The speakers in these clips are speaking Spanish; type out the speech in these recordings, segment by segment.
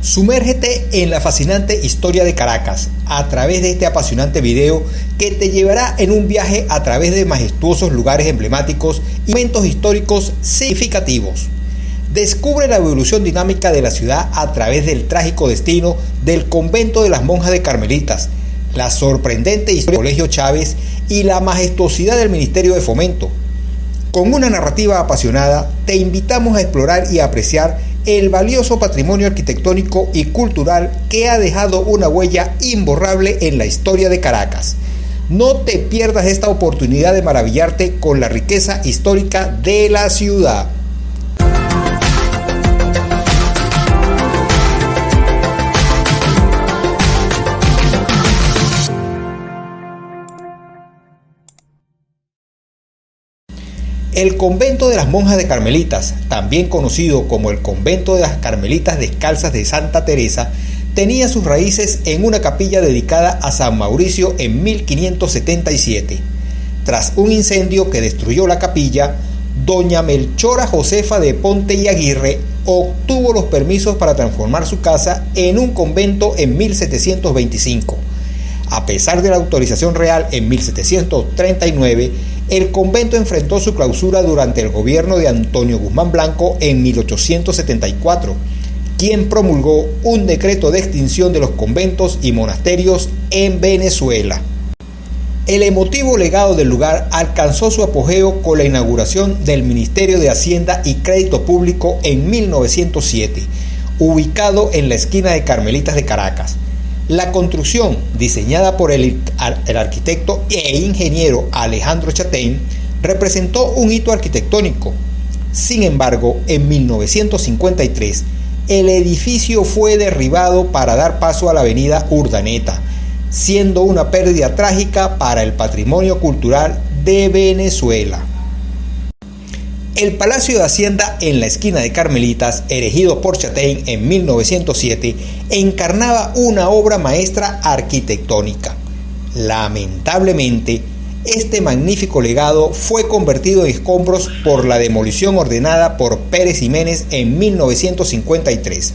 Sumérgete en la fascinante historia de Caracas a través de este apasionante video que te llevará en un viaje a través de majestuosos lugares emblemáticos y momentos históricos significativos. Descubre la evolución dinámica de la ciudad a través del trágico destino del convento de las monjas de Carmelitas, la sorprendente historia del Colegio Chávez y la majestuosidad del Ministerio de Fomento. Con una narrativa apasionada, te invitamos a explorar y a apreciar el valioso patrimonio arquitectónico y cultural que ha dejado una huella imborrable en la historia de Caracas. No te pierdas esta oportunidad de maravillarte con la riqueza histórica de la ciudad. El convento de las monjas de Carmelitas, también conocido como el convento de las Carmelitas Descalzas de Santa Teresa, tenía sus raíces en una capilla dedicada a San Mauricio en 1577. Tras un incendio que destruyó la capilla, doña Melchora Josefa de Ponte y Aguirre obtuvo los permisos para transformar su casa en un convento en 1725. A pesar de la autorización real en 1739, el convento enfrentó su clausura durante el gobierno de Antonio Guzmán Blanco en 1874, quien promulgó un decreto de extinción de los conventos y monasterios en Venezuela. El emotivo legado del lugar alcanzó su apogeo con la inauguración del Ministerio de Hacienda y Crédito Público en 1907, ubicado en la esquina de Carmelitas de Caracas. La construcción, diseñada por el arquitecto e ingeniero Alejandro Chatein, representó un hito arquitectónico. Sin embargo, en 1953, el edificio fue derribado para dar paso a la avenida Urdaneta, siendo una pérdida trágica para el patrimonio cultural de Venezuela. El Palacio de Hacienda en la esquina de Carmelitas, erigido por Chatein en 1907, encarnaba una obra maestra arquitectónica. Lamentablemente, este magnífico legado fue convertido en escombros por la demolición ordenada por Pérez Jiménez en 1953.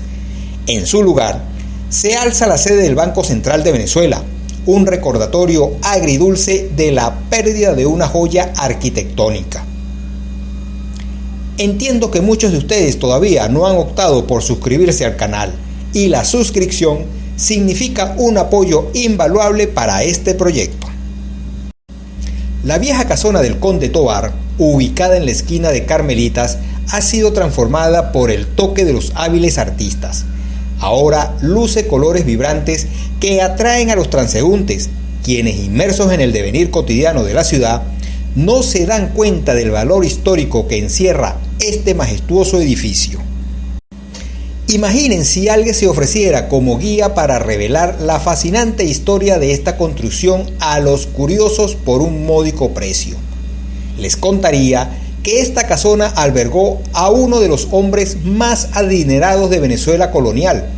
En su lugar, se alza la sede del Banco Central de Venezuela, un recordatorio agridulce de la pérdida de una joya arquitectónica. Entiendo que muchos de ustedes todavía no han optado por suscribirse al canal y la suscripción significa un apoyo invaluable para este proyecto. La vieja casona del Conde Tovar, ubicada en la esquina de Carmelitas, ha sido transformada por el toque de los hábiles artistas. Ahora luce colores vibrantes que atraen a los transeúntes, quienes inmersos en el devenir cotidiano de la ciudad no se dan cuenta del valor histórico que encierra este majestuoso edificio. Imaginen si alguien se ofreciera como guía para revelar la fascinante historia de esta construcción a los curiosos por un módico precio. Les contaría que esta casona albergó a uno de los hombres más adinerados de Venezuela colonial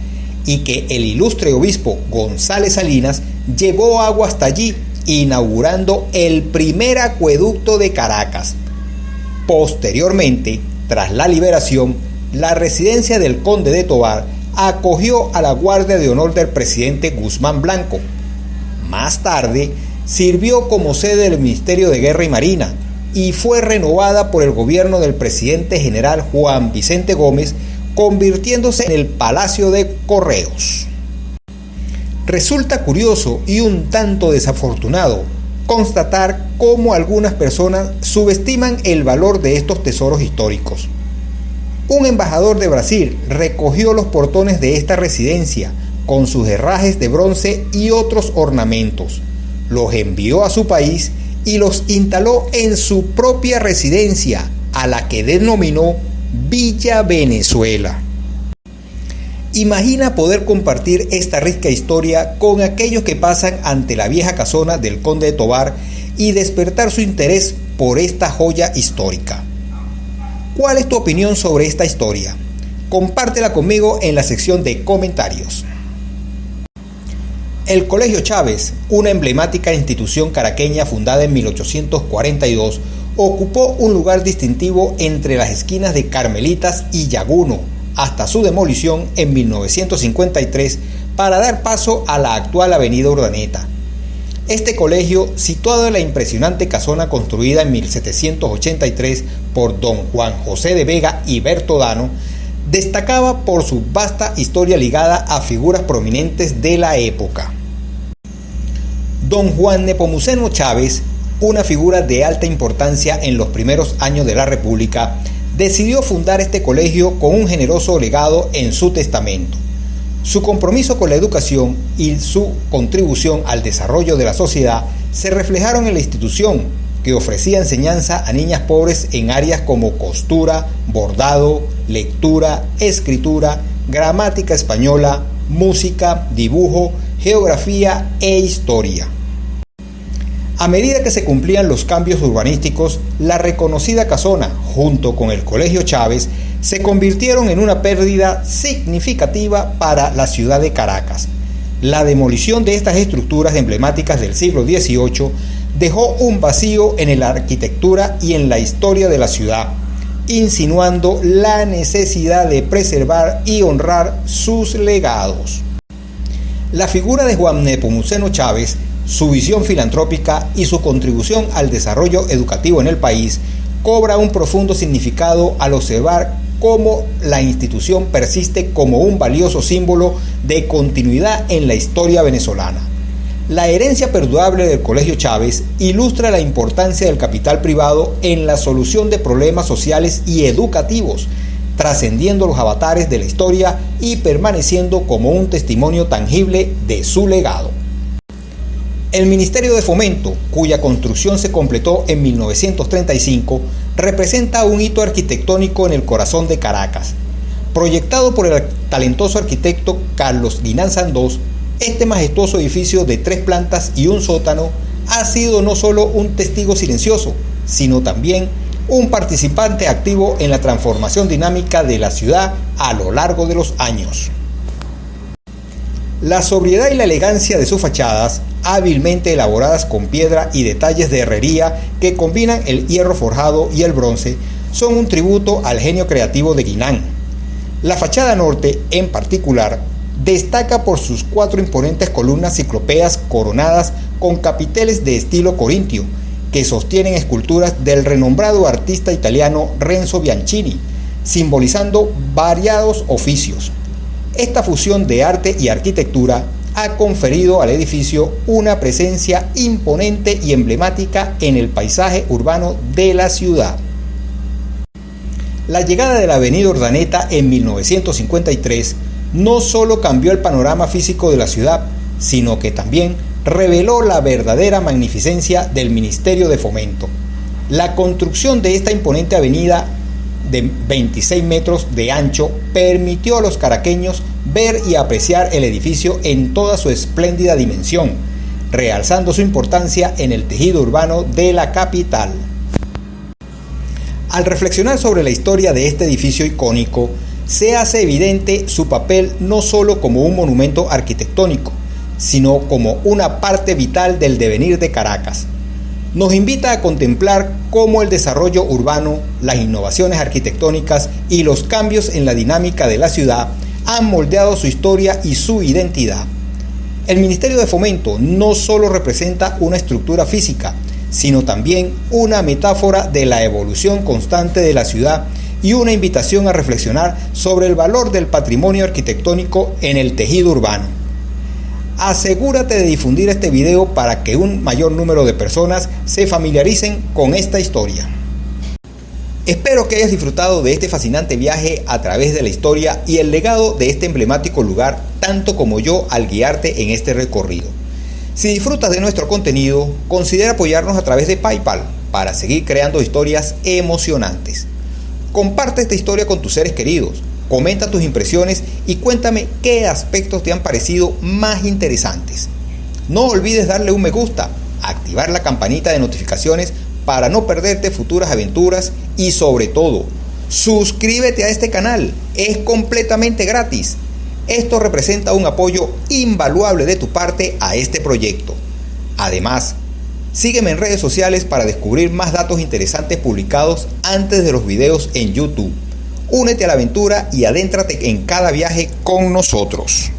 y que el ilustre obispo González Salinas llevó agua hasta allí, inaugurando el primer acueducto de Caracas. Posteriormente, tras la liberación, la residencia del Conde de Tovar acogió a la Guardia de Honor del presidente Guzmán Blanco. Más tarde, sirvió como sede del Ministerio de Guerra y Marina y fue renovada por el gobierno del presidente general Juan Vicente Gómez, convirtiéndose en el Palacio de Correos. Resulta curioso y un tanto desafortunado constatar cómo algunas personas subestiman el valor de estos tesoros históricos. Un embajador de Brasil recogió los portones de esta residencia con sus herrajes de bronce y otros ornamentos, los envió a su país y los instaló en su propia residencia, a la que denominó Villa Venezuela. Imagina poder compartir esta rica historia con aquellos que pasan ante la vieja casona del Conde de Tovar y despertar su interés por esta joya histórica. ¿Cuál es tu opinión sobre esta historia? Compártela conmigo en la sección de comentarios. El Colegio Chávez, una emblemática institución caraqueña fundada en 1842, ocupó un lugar distintivo entre las esquinas de Carmelitas y Yaguno, hasta su demolición en 1953 para dar paso a la actual avenida Urdaneta. Este colegio, situado en la impresionante casona construida en 1783 por don Juan José de Vega y Bertodano, destacaba por su vasta historia ligada a figuras prominentes de la época. Don Juan Nepomuceno Chávez, una figura de alta importancia en los primeros años de la República, decidió fundar este colegio con un generoso legado en su testamento. Su compromiso con la educación y su contribución al desarrollo de la sociedad se reflejaron en la institución, que ofrecía enseñanza a niñas pobres en áreas como costura, bordado, lectura, escritura, gramática española, música, dibujo, geografía e historia. A medida que se cumplían los cambios urbanísticos, la reconocida casona, junto con el Colegio Chávez, se convirtieron en una pérdida significativa para la ciudad de Caracas. La demolición de estas estructuras emblemáticas del siglo XVIII dejó un vacío en la arquitectura y en la historia de la ciudad, insinuando la necesidad de preservar y honrar sus legados. La figura de Juan Nepomuceno Chávez, su visión filantrópica y su contribución al desarrollo educativo en el país cobra un profundo significado al observar cómo la institución persiste como un valioso símbolo de continuidad en la historia venezolana. La herencia perdurable del Colegio Chávez ilustra la importancia del capital privado en la solución de problemas sociales y educativos, trascendiendo los avatares de la historia y permaneciendo como un testimonio tangible de su legado. El Ministerio de Fomento, cuya construcción se completó en 1935, representa un hito arquitectónico en el corazón de Caracas. Proyectado por el talentoso arquitecto Carlos Guinán Sandós, este majestuoso edificio de 3 plantas y un sótano ha sido no solo un testigo silencioso, sino también un participante activo en la transformación dinámica de la ciudad a lo largo de los años. La sobriedad y la elegancia de sus fachadas, hábilmente elaboradas con piedra y detalles de herrería que combinan el hierro forjado y el bronce, son un tributo al genio creativo de Guinán. La fachada norte, en particular, destaca por sus 4 imponentes columnas ciclópeas coronadas con capiteles de estilo corintio, que sostienen esculturas del renombrado artista italiano Renzo Bianchini, simbolizando variados oficios. Esta fusión de arte y arquitectura ha conferido al edificio una presencia imponente y emblemática en el paisaje urbano de la ciudad. La llegada de la avenida Urdaneta en 1953 no solo cambió el panorama físico de la ciudad, sino que también reveló la verdadera magnificencia del Ministerio de Fomento. La construcción de esta imponente avenida de 26 metros de ancho permitió a los caraqueños ver y apreciar el edificio en toda su espléndida dimensión, realzando su importancia en el tejido urbano de la capital. Al reflexionar sobre la historia de este edificio icónico, se hace evidente su papel no solo como un monumento arquitectónico, sino como una parte vital del devenir de Caracas. Nos invita a contemplar cómo el desarrollo urbano, las innovaciones arquitectónicas y los cambios en la dinámica de la ciudad han moldeado su historia y su identidad. El Ministerio de Fomento no solo representa una estructura física, sino también una metáfora de la evolución constante de la ciudad y una invitación a reflexionar sobre el valor del patrimonio arquitectónico en el tejido urbano. Asegúrate de difundir este video para que un mayor número de personas se familiaricen con esta historia. Espero que hayas disfrutado de este fascinante viaje a través de la historia y el legado de este emblemático lugar, tanto como yo al guiarte en este recorrido. Si disfrutas de nuestro contenido, considera apoyarnos a través de PayPal para seguir creando historias emocionantes. Comparte esta historia con tus seres queridos. Comenta tus impresiones y cuéntame qué aspectos te han parecido más interesantes. No olvides darle un me gusta, activar la campanita de notificaciones para no perderte futuras aventuras y sobre todo, suscríbete a este canal, es completamente gratis. Esto representa un apoyo invaluable de tu parte a este proyecto. Además, sígueme en redes sociales para descubrir más datos interesantes publicados antes de los videos en YouTube. Únete a la aventura y adéntrate en cada viaje con nosotros.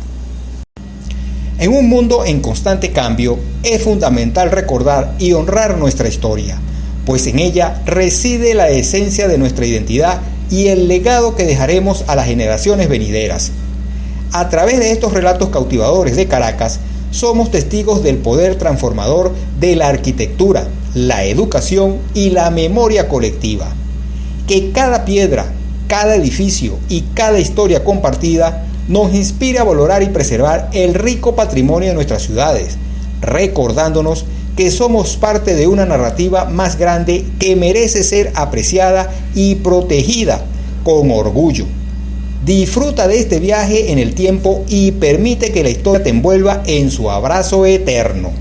En un mundo en constante cambio, es fundamental recordar y honrar nuestra historia, pues en ella reside la esencia de nuestra identidad y el legado que dejaremos a las generaciones venideras. A través de estos relatos cautivadores de Caracas, somos testigos del poder transformador de la arquitectura, la educación y la memoria colectiva. Que cada piedra, cada edificio y cada historia compartida nos inspira a valorar y preservar el rico patrimonio de nuestras ciudades, recordándonos que somos parte de una narrativa más grande que merece ser apreciada y protegida con orgullo. Disfruta de este viaje en el tiempo y permite que la historia te envuelva en su abrazo eterno.